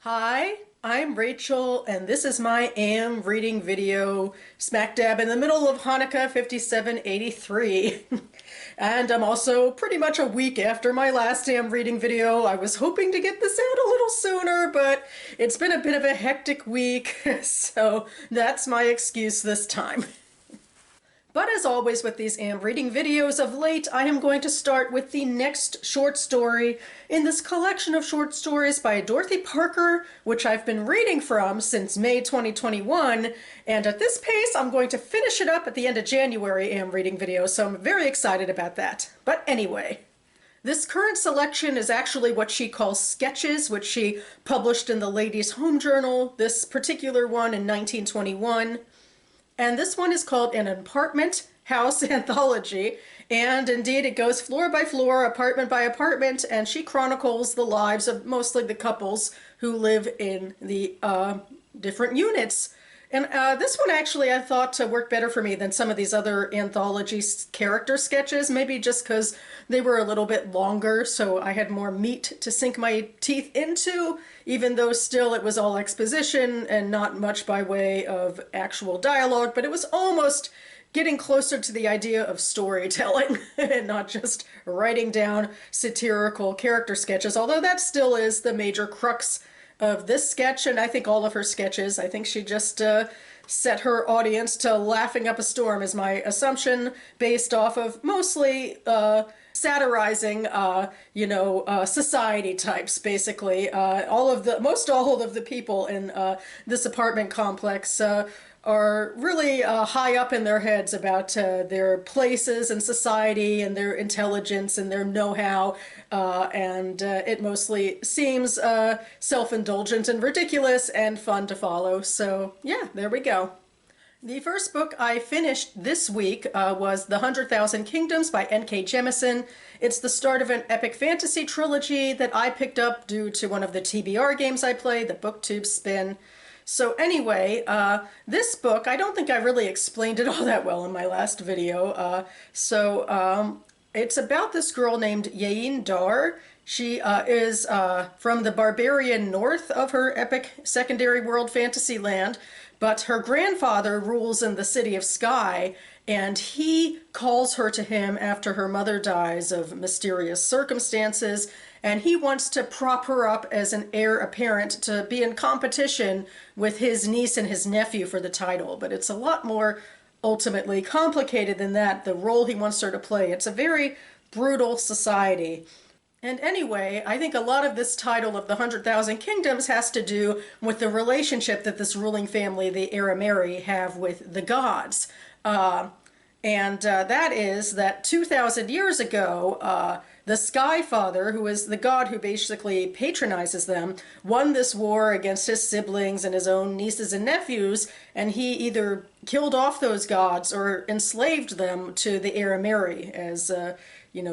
Hi, I'm Rachel, and this is my AM reading video smack dab in the middle of Hanukkah 5783. And I'm also pretty much a week after my last AM reading video. I was hoping to get this out a little sooner, but it's been a bit of a hectic week, so that's my excuse this time. But as always with these AM reading videos of late, I am going to start with the next short story in this collection of short stories by Dorothy Parker, which I've been reading from since May 2021, and at this pace I'm going to finish it up at the end of January AM reading video, so I'm very excited about that. But anyway, this current selection is actually what she calls sketches, which she published in the Ladies' Home Journal, this particular one in 1921. And this one is called An Apartment House Anthology, and indeed it goes floor by floor, apartment by apartment, and she chronicles the lives of mostly the couples who live in the different units. And this one actually I thought worked better for me than some of these other anthology character sketches, maybe just because they were a little bit longer, so I had more meat to sink my teeth into, even though still it was all exposition and not much by way of actual dialogue, but it was almost getting closer to the idea of storytelling and not just writing down satirical character sketches, although that still is the major crux of this sketch, and I think all of her sketches. I think she just set her audience to laughing up a storm is my assumption, based off of mostly satirizing, society types, basically. Most all of the people in this apartment complex are really high up in their heads about their places in society and their intelligence and their know-how, and it mostly seems self-indulgent and ridiculous and fun to follow. So yeah, there we go. The first book I finished this week was The 100,000 Kingdoms by N.K. Jemisin. It's the start of an epic fantasy trilogy that I picked up due to one of the TBR games I played, the BookTube Spin. So anyway, this book, I don't think I really explained it all that well in my last video. It's about this girl named Yein Dar. She is from the barbarian north of her epic secondary world fantasy land, but her grandfather rules in the city of Sky, and he calls her to him after her mother dies of mysterious circumstances, and he wants to prop her up as an heir apparent to be in competition with his niece and his nephew for the title. But it's a lot more ultimately complicated than that, the role he wants her to play. It's a very brutal society. And anyway, I think a lot of this title of the 100,000 Kingdoms has to do with the relationship that this ruling family, the Arameri, have with the gods. That is that 2,000 years ago, the Sky Father, who is the god who basically patronizes them, won this war against his siblings and his own nieces and nephews, and he either killed off those gods or enslaved them to the Arameri as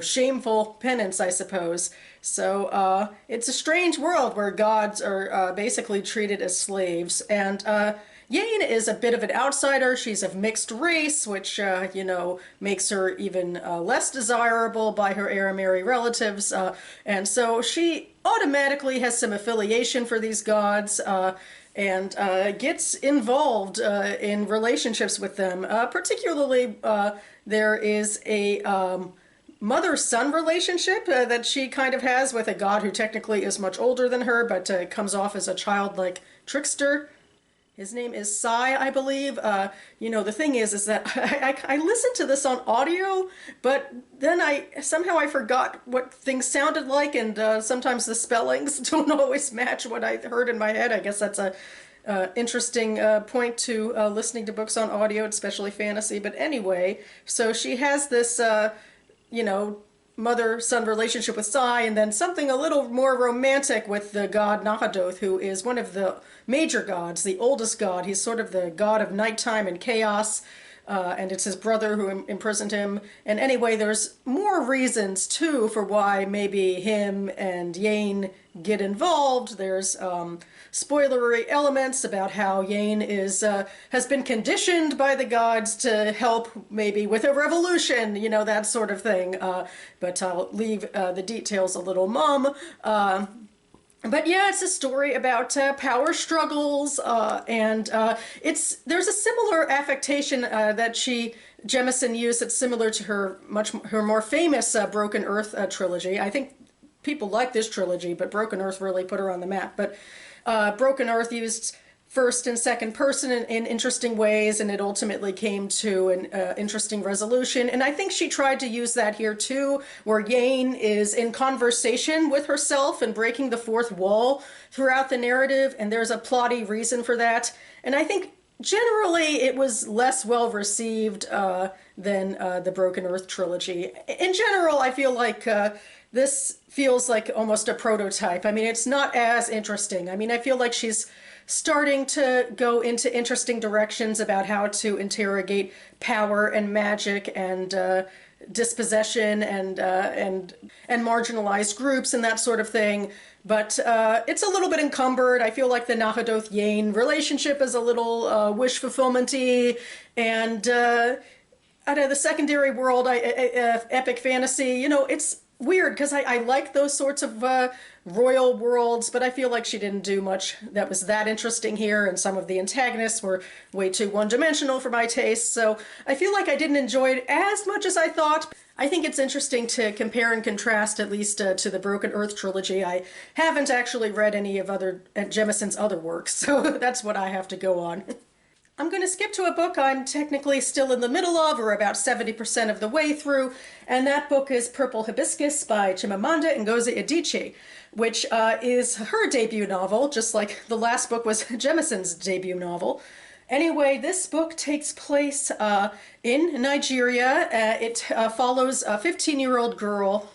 shameful penance, I suppose. So it's a strange world where gods are basically treated as slaves. And Yein is a bit of an outsider. She's of mixed race, which, makes her even less desirable by her Arameri relatives. And so she automatically has some affiliation for these gods and gets involved in relationships with them. Particularly, there is a mother-son relationship that she kind of has with a god who technically is much older than her, but comes off as a childlike trickster. His name is Sai, I believe. The thing is that I listened to this on audio, but then somehow I forgot what things sounded like, and sometimes the spellings don't always match what I heard in my head. I guess that's a interesting point to listening to books on audio, especially fantasy. But anyway, so she has this mother-son relationship with Sai, and then something a little more romantic with the god Nahadoth, who is one of the major gods, the oldest god. He's sort of the god of nighttime and chaos, and it's his brother who imprisoned him. And anyway, there's more reasons, too, for why maybe him and Yein get involved. There's spoilery elements about how Yein has been conditioned by the gods to help maybe with a revolution, that sort of thing. But I'll leave the details a little mum. But yeah, it's a story about power struggles, and there's a similar affectation that Jemisin used that's similar to her more famous Broken Earth trilogy. I think people like this trilogy, but Broken Earth really put her on the map. But Broken Earth used first and second person in interesting ways, and it ultimately came to an interesting resolution. And I think she tried to use that here too, where Yane is in conversation with herself and breaking the fourth wall throughout the narrative, and there's a plotty reason for that. And I think generally it was less well received than the Broken Earth trilogy. In general, I feel like this feels like almost a prototype. I mean, it's not as interesting. I mean, I feel like she's starting to go into interesting directions about how to interrogate power and magic and dispossession and marginalized groups and that sort of thing. But it's a little bit encumbered. I feel like the Nahadoth-Yane relationship is a little wish fulfillment-y, and I don't know, the secondary world, epic fantasy, you know, it's weird because I like those sorts of royal worlds, but I feel like she didn't do much that was that interesting here, and some of the antagonists were way too one-dimensional for my taste, so I feel like I didn't enjoy it as much as I thought. I think it's interesting to compare and contrast, at least to the Broken Earth trilogy. I haven't actually read any of Jemisin's other works, so that's what I have to go on. I'm going to skip to a book I'm technically still in the middle of, or about 70% of the way through, and that book is Purple Hibiscus by Chimamanda Ngozi Adichie, which is her debut novel, just like the last book was Jemisin's debut novel. Anyway, this book takes place in Nigeria. It follows a 15-year-old girl,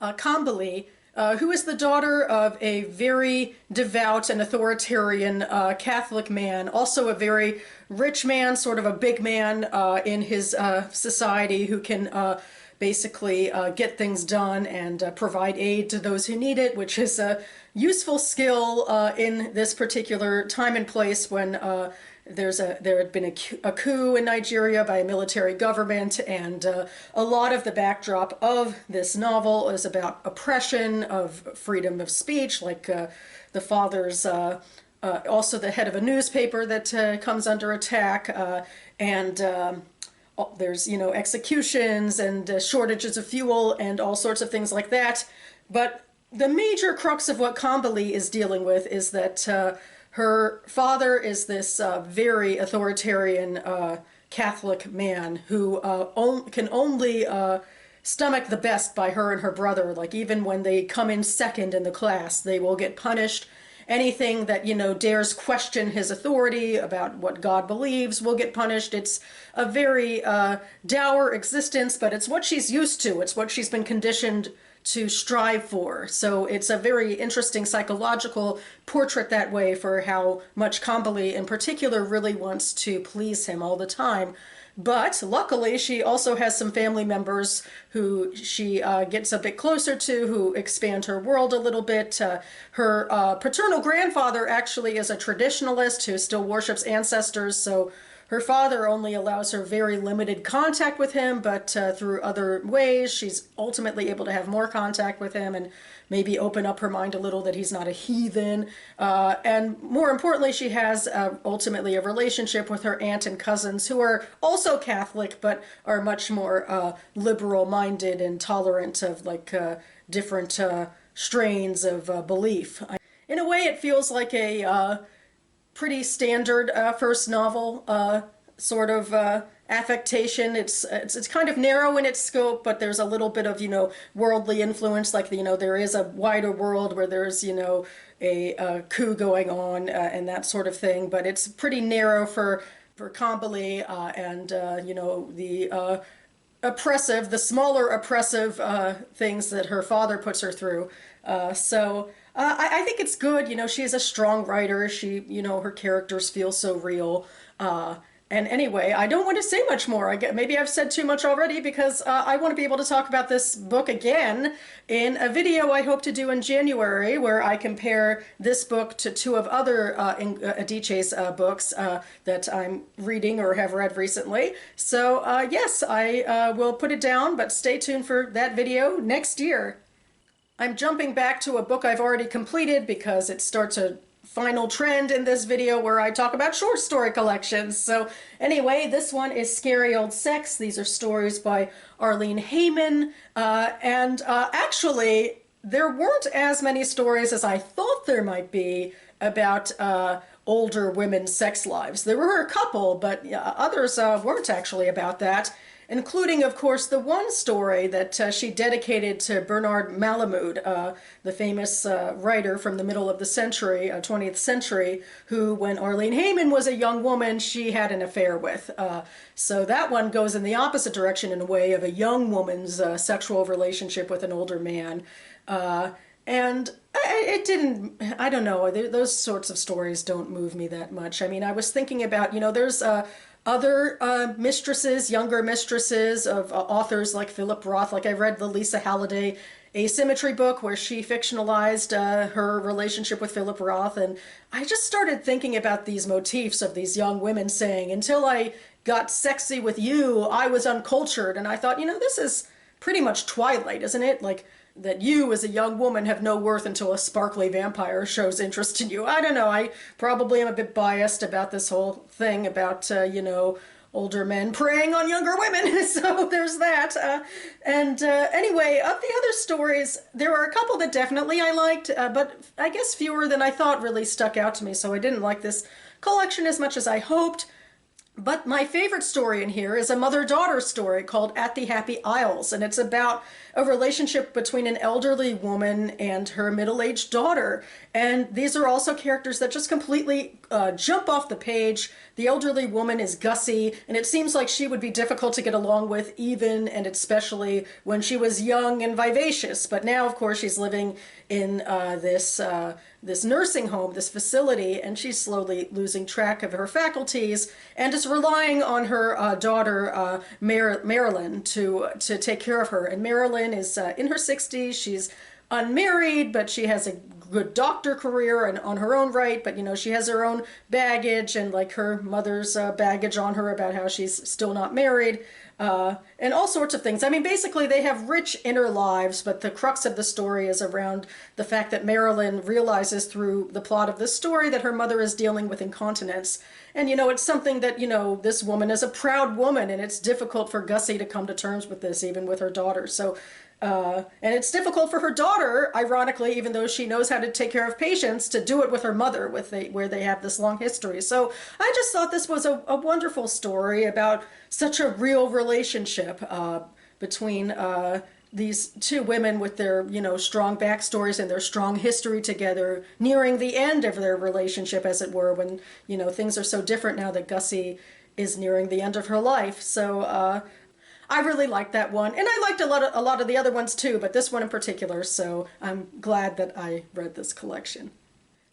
Kambali, who is the daughter of a very devout and authoritarian Catholic man, also a very rich man, sort of a big man in his society, who can basically get things done and provide aid to those who need it, which is a useful skill in this particular time and place when there had been a coup in Nigeria by a military government, and a lot of the backdrop of this novel is about oppression of freedom of speech, like the father's also the head of a newspaper that comes under attack, and there's, you know, executions and shortages of fuel and all sorts of things like that. But the major crux of what Kambali is dealing with is that her father is this very authoritarian Catholic man who can only stomach the best by her and her brother. Like, even when they come in second in the class, they will get punished. Anything that, you know, dares question his authority about what God believes will get punished. It's a very dour existence, but it's what she's used to. It's what she's been conditioned to strive for. So it's a very interesting psychological portrait that way for how much Kambali in particular really wants to please him all the time. But luckily, she also has some family members who she gets a bit closer to, who expand her world a little bit. Her paternal grandfather actually is a traditionalist who still worships ancestors, so her father only allows her very limited contact with him, but through other ways, she's ultimately able to have more contact with him and maybe open up her mind a little that he's not a heathen. And more importantly, she has ultimately a relationship with her aunt and cousins, who are also Catholic, but are much more liberal-minded and tolerant of, like, different strains of belief. In a way, it feels like a pretty standard first novel sort of affectation. It's kind of narrow in its scope, but there's a little bit of, you know, worldly influence. Like, you know, there is a wider world where there's, you know, a coup going on and that sort of thing. But it's pretty narrow for Kambali and you know, the oppressive, the smaller oppressive things that her father puts her through. I think it's good. You know, she is a strong writer. She, you know, her characters feel so real. And anyway, I don't want to say much more. Maybe I've said too much already, because I want to be able to talk about this book again in a video I hope to do in January, where I compare this book to two of other Adichie's books that I'm reading or have read recently. So yes, I will put it down, but stay tuned for that video next year. I'm jumping back to a book I've already completed because it starts a final trend in this video where I talk about short story collections. So anyway, this one is Scary Old Sex. These are stories by Arlene Heyman. Actually, there weren't as many stories as I thought there might be about older women's sex lives. There were a couple, but others weren't actually about that, including, of course, the one story that she dedicated to Bernard Malamud, the famous writer from the middle of the century, 20th century, who, when Arlene Heyman was a young woman, she had an affair with. So that one goes in the opposite direction in a way of a young woman's sexual relationship with an older man. And it didn't, I don't know, those sorts of stories don't move me that much. I mean, I was thinking about, there's other mistresses, younger mistresses of authors like Philip Roth. Like I read the Lisa Halliday Asymmetry book where she fictionalized her relationship with Philip Roth. And I just started thinking about these motifs of these young women saying, until I got sexy with you, I was uncultured. And I thought, this is pretty much Twilight, isn't it? Like, that you as a young woman have no worth until a sparkly vampire shows interest in you. I don't know, I probably am a bit biased about this whole thing about, older men preying on younger women, so there's that. Anyway, of the other stories, there were a couple that definitely I liked, but I guess fewer than I thought really stuck out to me, so I didn't like this collection as much as I hoped. But my favorite story in here is a mother-daughter story called At the Happy Isles, and it's about a relationship between an elderly woman and her middle-aged daughter. And these are also characters that just completely jump off the page. The elderly woman is Gussie, and it seems like she would be difficult to get along with even and especially when she was young and vivacious. But now, of course, she's living in this nursing home, this facility, and she's slowly losing track of her faculties and is relying on her daughter, Marilyn, to take care of her. And Marilyn is in her 60s. She's unmarried, but she has a good doctor career and on her own right, but she has her own baggage and like her mother's baggage on her about how she's still not married. And all sorts of things. I mean, basically they have rich inner lives, but the crux of the story is around the fact that Marilyn realizes through the plot of this story that her mother is dealing with incontinence. And, it's something that, this woman is a proud woman, and it's difficult for Gussie to come to terms with this, even with her daughter. So, and it's difficult for her daughter, ironically, even though she knows how to take care of patients, to do it with her mother, where they have this long history. So I just thought this was a wonderful story about such a real relationship between these two women with their, strong backstories and their strong history together, nearing the end of their relationship, as it were, when, things are so different now that Gussie is nearing the end of her life. So, I really liked that one, and I liked a lot of the other ones too, but this one in particular, so I'm glad that I read this collection.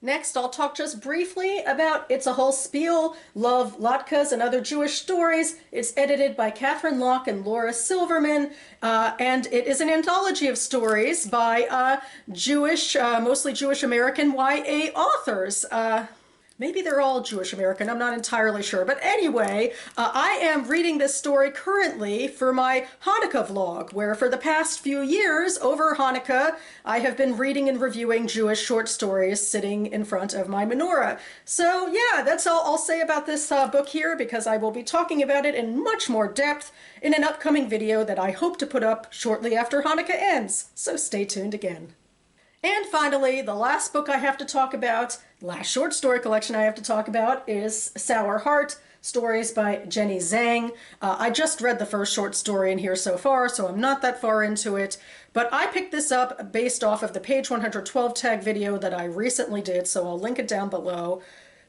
Next, I'll talk just briefly about It's a Whole Spiel, Love, Latkes, and Other Jewish Stories. It's edited by Katherine, Locke, and Laura Silverman, and it is an anthology of stories by mostly Jewish American YA authors. Maybe they're all Jewish American, I'm not entirely sure. But anyway, I am reading this story currently for my Hanukkah vlog, where for the past few years, over Hanukkah, I have been reading and reviewing Jewish short stories sitting in front of my menorah. So yeah, that's all I'll say about this book here, because I will be talking about it in much more depth in an upcoming video that I hope to put up shortly after Hanukkah ends. So stay tuned again. And finally, the last book I have to talk about, last short story collection I have to talk about, is Sour Heart, stories by Jenny Zhang. I just read the first short story in here so far, so I'm not that far into it, but I picked this up based off of the page 112 tag video that I recently did, so I'll link it down below.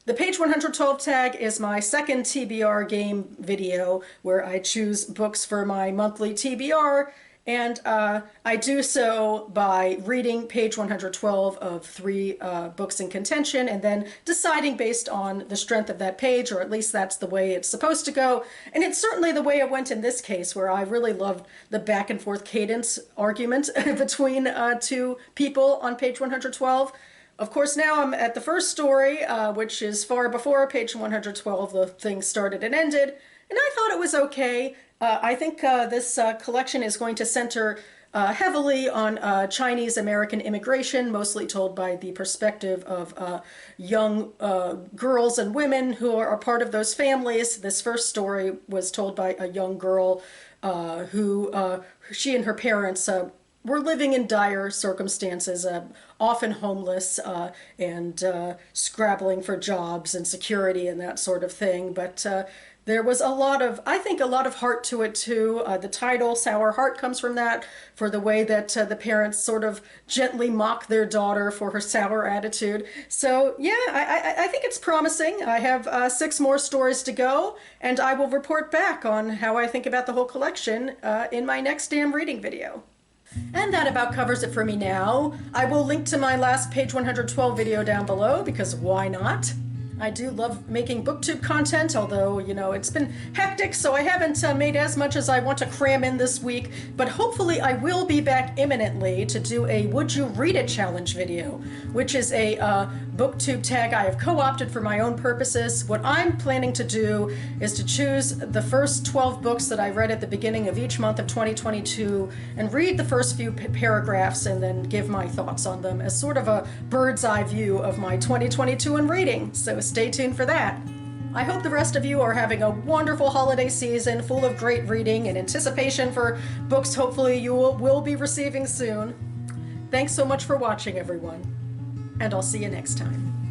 The page 112 tag is my second TBR game video, where I choose books for my monthly TBR, and I do so by reading page 112 of 3 books in contention and then deciding based on the strength of that page, or at least that's the way it's supposed to go. And it's certainly the way it went in this case, where I really loved the back and forth cadence argument between two people on page 112. Of course, now I'm at the first story, which is far before page 112 the thing started and ended, and I thought it was okay. I think this collection is going to center heavily on Chinese American immigration, mostly told by the perspective of young girls and women who are a part of those families. This first story was told by a young girl who she and her parents were living in dire circumstances, often homeless and scrabbling for jobs and security and that sort of thing. But there was a lot of, I think, a lot of heart to it too. The title, Sour Heart, comes from that, for the way that the parents sort of gently mock their daughter for her sour attitude. So yeah, I think it's promising. I have 6 more stories to go, and I will report back on how I think about the whole collection in my next damn reading video. And that about covers it for me now. I will link to my last page 112 video down below, because why not? I do love making booktube content, although, you know, it's been hectic, so I haven't made as much as I want to cram in this week, but hopefully I will be back imminently to do a Would You Read It challenge video, which is a booktube tag I have co-opted for my own purposes. What I'm planning to do is to choose the first 12 books that I read at the beginning of each month of 2022 and read the first few paragraphs and then give my thoughts on them as sort of a bird's eye view of my 2022 in reading. So stay tuned for that. I hope the rest of you are having a wonderful holiday season full of great reading and anticipation for books hopefully you will be receiving soon. Thanks so much for watching, everyone, and I'll see you next time.